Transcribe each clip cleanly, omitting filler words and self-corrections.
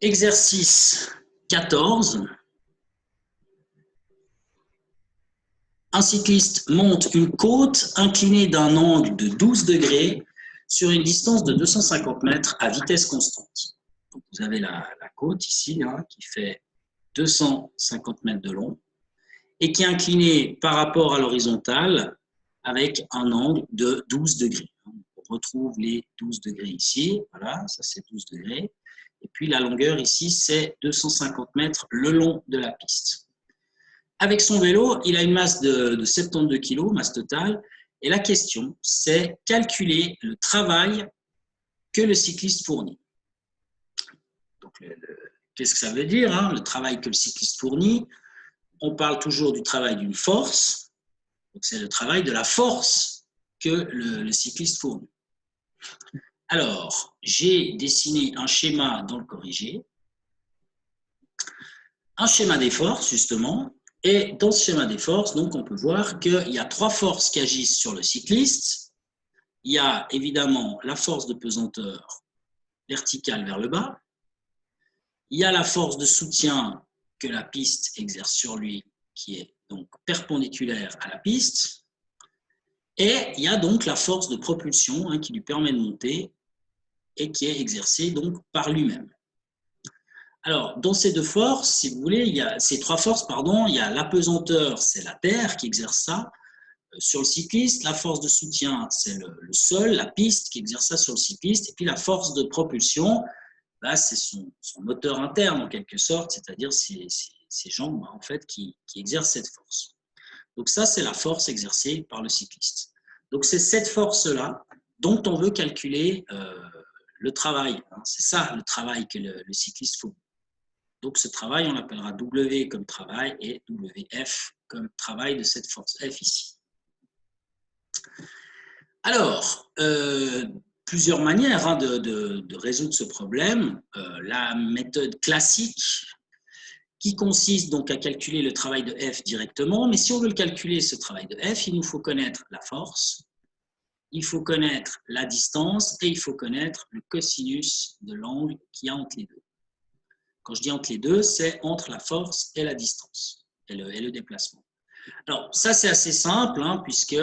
Exercice 14. Un cycliste monte une côte inclinée d'un angle de 12 degrés sur une distance de 250 mètres à vitesse constante. Donc vous avez la côte ici qui fait 250 mètres de long et qui est inclinée par rapport à l'horizontale avec un angle de 12 degrés. On retrouve les 12 degrés ici. Voilà, ça c'est 12 degrés. Et puis la longueur ici, c'est 250 mètres le long de la piste. Avec son vélo, il a une masse de 72 kg, masse totale. Et la question, c'est calculer le travail que le cycliste fournit. Donc, qu'est-ce que ça veut dire, le travail que le cycliste fournit? On parle toujours du travail d'une force. Donc, c'est le travail de la force que le cycliste fournit. Alors, j'ai dessiné un schéma dans le corrigé. Un schéma des forces, justement. Et dans ce schéma des forces, donc, on peut voir qu'il y a trois forces qui agissent sur le cycliste. Il y a évidemment la force de pesanteur verticale vers le bas. Il y a la force de soutien que la piste exerce sur lui, qui est donc perpendiculaire à la piste. Et il y a donc la force de propulsion qui lui permet de monter et qui est exercée donc par lui-même. Alors, dans ces deux forces, si vous voulez, il y a ces trois forces, il y a la pesanteur, c'est la terre qui exerce ça sur le cycliste. La force de soutien, c'est le sol, la piste qui exerce ça sur le cycliste. Et puis la force de propulsion, c'est son moteur interne en quelque sorte, c'est-à-dire ses jambes en fait qui exercent cette force. Donc ça, c'est la force exercée par le cycliste. Donc c'est cette force-là dont on veut calculer le travail. C'est ça le travail que le cycliste fournit. Donc ce travail, on l'appellera W comme travail et WF comme travail de cette force F ici. Alors, plusieurs manières de résoudre ce problème. La méthode classique qui consiste donc à calculer le travail de F directement, mais si on veut le calculer, ce travail de F, il nous faut connaître la force, il faut connaître la distance et il faut connaître le cosinus de l'angle qu'il y a entre les deux. Quand je dis entre les deux, c'est entre la force et la distance et le déplacement. Alors, ça, c'est assez simple, puisque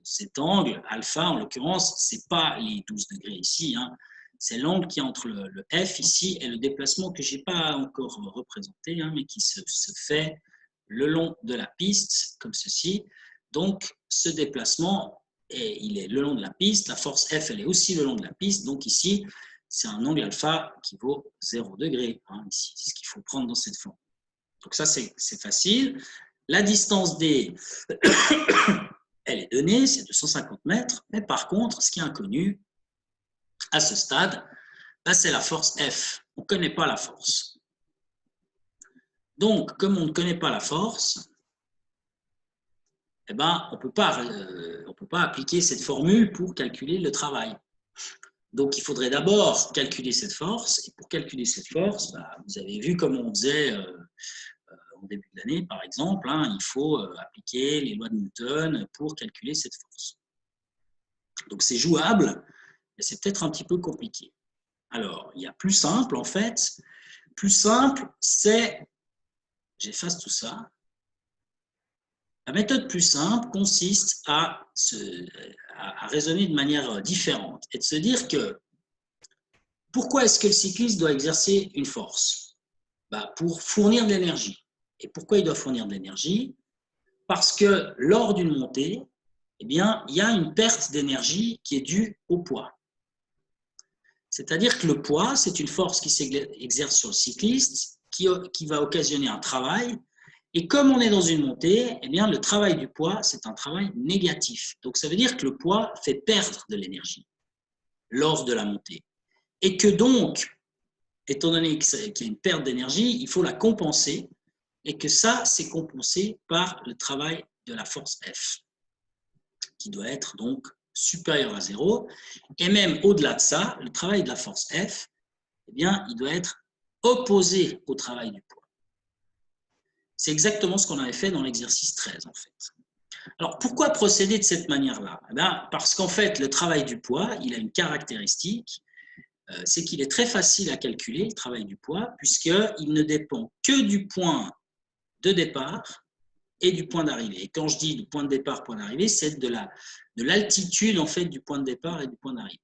cet angle, alpha, en l'occurrence, ce n'est pas les 12 degrés ici, c'est l'angle qui est entre le F ici et le déplacement que je n'ai pas encore représenté, mais qui se fait le long de la piste, comme ceci. Donc, ce déplacement, il est le long de la piste, la force F, elle est aussi le long de la piste, donc ici, c'est un angle alpha qui vaut 0 degré, ici, c'est ce qu'il faut prendre dans cette forme. Donc ça, c'est facile. La distance D, elle est donnée, c'est 250 mètres, mais par contre, ce qui est inconnu à ce stade, c'est la force F. On ne connaît pas la force. Donc, comme on ne connaît pas la force, on ne peut pas appliquer cette formule pour calculer le travail. Donc, il faudrait d'abord calculer cette force. Et pour calculer cette force, vous avez vu comment on faisait au début de l'année, par exemple. Il faut appliquer les lois de Newton pour calculer cette force. Donc, c'est jouable, mais c'est peut-être un petit peu compliqué. Alors, il y a plus simple, en fait. Plus simple, c'est... J'efface tout ça. La méthode plus simple consiste à raisonner de manière différente et de se dire que pourquoi est-ce que le cycliste doit exercer une force? Pour fournir de l'énergie. Et pourquoi il doit fournir de l'énergie? Parce que lors d'une montée, il y a une perte d'énergie qui est due au poids. C'est-à-dire que le poids, c'est une force qui s'exerce sur le cycliste, qui va occasionner un travail. Et comme on est dans une montée, le travail du poids, c'est un travail négatif. Donc, ça veut dire que le poids fait perdre de l'énergie lors de la montée. Et que donc, étant donné qu'il y a une perte d'énergie, il faut la compenser et que ça, c'est compensé par le travail de la force F, qui doit être donc supérieur à 0. Et même au-delà de ça, le travail de la force F, il doit être opposé au travail du poids. C'est exactement ce qu'on avait fait dans l'exercice 13, en fait. Alors, pourquoi procéder de cette manière-là? Parce qu'en fait, le travail du poids, il a une caractéristique, c'est qu'il est très facile à calculer, le travail du poids, puisqu'il ne dépend que du point de départ et du point d'arrivée. Et quand je dis du point de départ, point d'arrivée, c'est de l'altitude en fait, du point de départ et du point d'arrivée.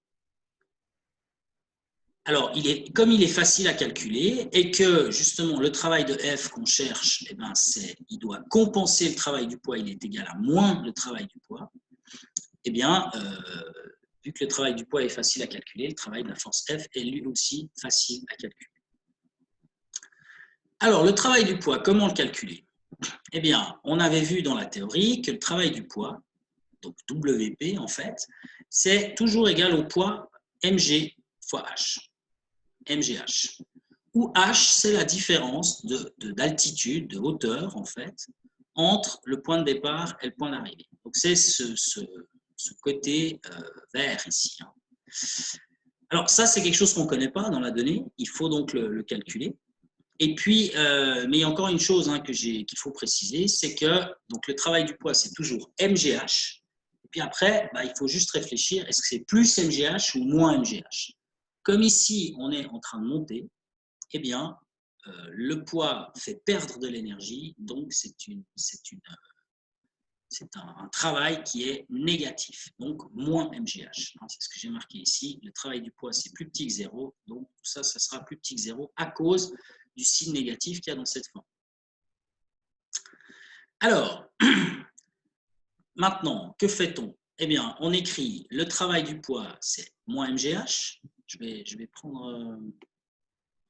Alors, comme il est facile à calculer et que justement le travail de F qu'on cherche, eh ben, il doit compenser le travail du poids, il est égal à moins le travail du poids, eh bien, vu que le travail du poids est facile à calculer, le travail de la force F est lui aussi facile à calculer. Alors, le travail du poids, comment le calculer? Eh bien, on avait vu dans la théorie que le travail du poids, donc WP en fait, c'est toujours égal au poids mg fois h. MGH. Où h, c'est la différence d'altitude, de hauteur, en fait, entre le point de départ et le point d'arrivée. Donc, c'est ce côté vert ici. Hein. Alors, ça, c'est quelque chose qu'on ne connaît pas dans la donnée. Il faut donc le calculer. Et puis, mais il y a encore une chose hein, qu'il faut préciser, c'est que donc, le travail du poids, c'est toujours MGH. Et puis après, bah, il faut juste réfléchir, est-ce que c'est plus MGH ou moins MGH? Comme ici, on est en train de monter, eh bien, le poids fait perdre de l'énergie, donc c'est un travail qui est négatif, donc moins MGH. C'est ce que j'ai marqué ici. Le travail du poids, c'est plus petit que 0, donc tout ça, ça sera plus petit que 0 à cause du signe négatif qu'il y a dans cette forme. Alors, maintenant, que fait-on? Eh bien, on écrit le travail du poids, c'est moins MGH. Je vais prendre un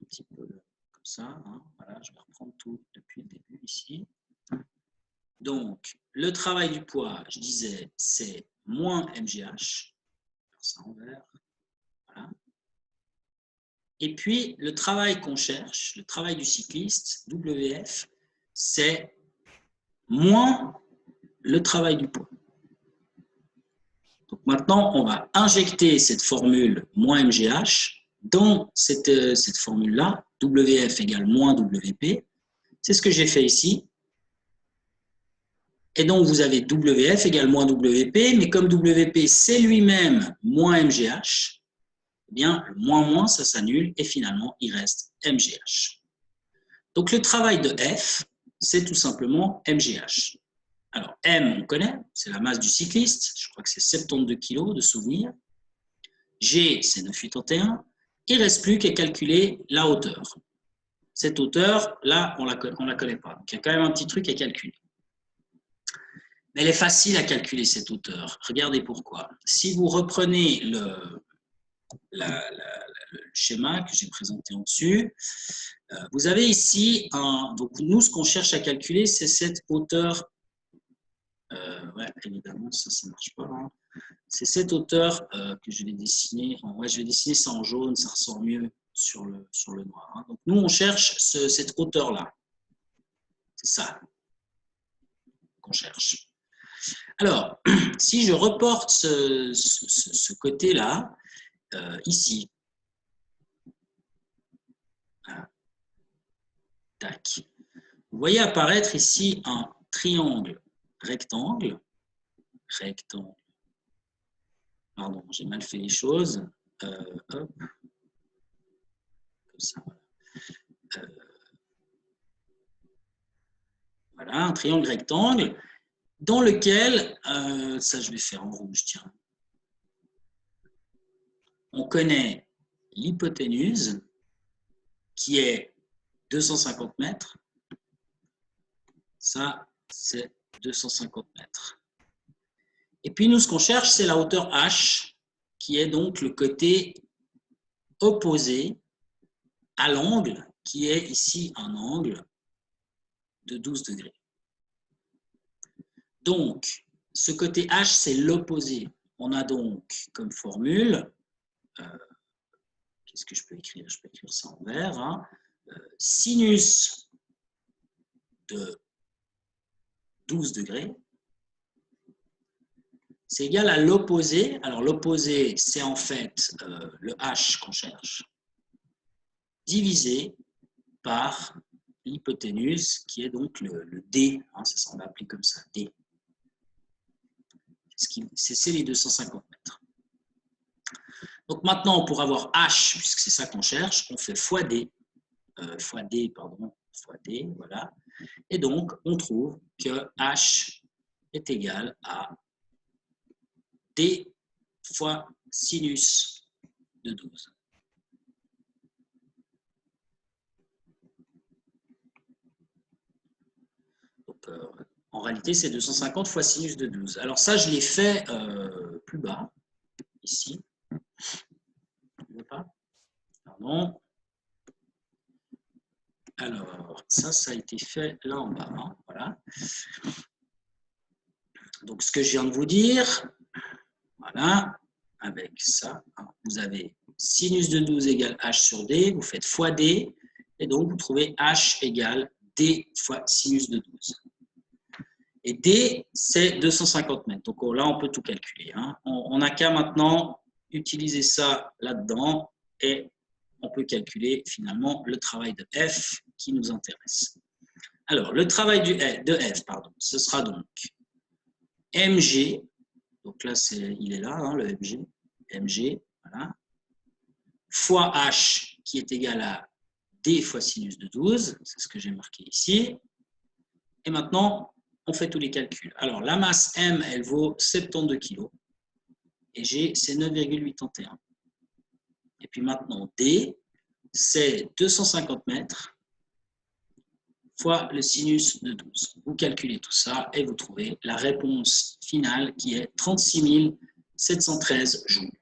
petit peu comme ça. Hein. Voilà, je vais reprendre tout depuis le début ici. Donc, le travail du poids, je disais, c'est moins MGH. Ça en vert. Voilà. Et puis, le travail qu'on cherche, le travail du cycliste, WF, c'est moins le travail du poids. Donc maintenant, on va injecter cette formule moins MGH dans cette formule-là, WF égale moins WP. C'est ce que j'ai fait ici. Et donc, vous avez WF égale moins WP, mais comme WP, c'est lui-même moins MGH, eh bien, le moins, ça s'annule, et finalement, il reste MGH. Donc, le travail de F, c'est tout simplement MGH. Alors, M, on connaît, c'est la masse du cycliste. Je crois que c'est 72 kg de souvenir. G, c'est 9,81. Il ne reste plus qu'à calculer la hauteur. Cette hauteur, là, on ne la connaît pas. Donc, il y a quand même un petit truc à calculer. Mais elle est facile à calculer, cette hauteur. Regardez pourquoi. Si vous reprenez le schéma que j'ai présenté en dessus, vous avez ici donc nous, ce qu'on cherche à calculer, c'est cette hauteur. Ouais, évidemment, ça ne marche pas. Hein. C'est cette hauteur que je vais dessiner. Ouais, je vais dessiner ça en jaune, ça ressort mieux sur le noir. Hein. Donc, nous, on cherche cette hauteur-là. C'est ça qu'on cherche. Alors, si je reporte ce côté-là, ici, tac. Vous voyez apparaître ici un triangle rectangle. Pardon, j'ai mal fait les choses. Hop. Comme ça. Voilà, un triangle rectangle dans lequel, ça je vais faire en rouge, tiens. On connaît l'hypoténuse qui est 250 mètres. Ça, c'est 250 mètres. Et puis, nous, ce qu'on cherche, c'est la hauteur H, qui est donc le côté opposé à l'angle, qui est ici un angle de 12 degrés. Donc, ce côté H, c'est l'opposé. On a donc comme formule, qu'est-ce que je peux écrire? Je peux écrire ça en vert. Hein, sinus de 12 degrés, c'est égal à l'opposé. Alors, l'opposé, c'est en fait le H qu'on cherche, divisé par l'hypoténuse, qui est donc le D. Hein, ça, on va appeler comme ça, D. C'est les 250 mètres. Donc maintenant, pour avoir H, puisque c'est ça qu'on cherche, on fait fois D, fois D, voilà. Et donc, on trouve que H est égal à D fois sinus de 12. Donc, en réalité, c'est 250 fois sinus de 12. Alors ça, je l'ai fait plus bas, ici. Pardon. Alors, ça a été fait là en bas. Hein, voilà. Donc, ce que je viens de vous dire, voilà, avec ça, vous avez sinus de 12 égale H sur D, vous faites fois D, et donc vous trouvez H égale D fois sinus de 12. Et D, c'est 250 mètres. Donc là, on peut tout calculer. Hein. On n'a qu'à maintenant utiliser ça là-dedans et on peut calculer finalement le travail de F qui nous intéresse. Alors, le travail de F, ce sera donc mg, donc là, il est là, hein, le mg, voilà, fois H qui est égal à D fois sinus de 12, c'est ce que j'ai marqué ici. Et maintenant, on fait tous les calculs. Alors, la masse M, elle vaut 72 kg. Et G, c'est 9,81. Et puis maintenant, D, c'est 250 mètres fois le sinus de 12. Vous calculez tout ça et vous trouvez la réponse finale qui est 36 713 joules.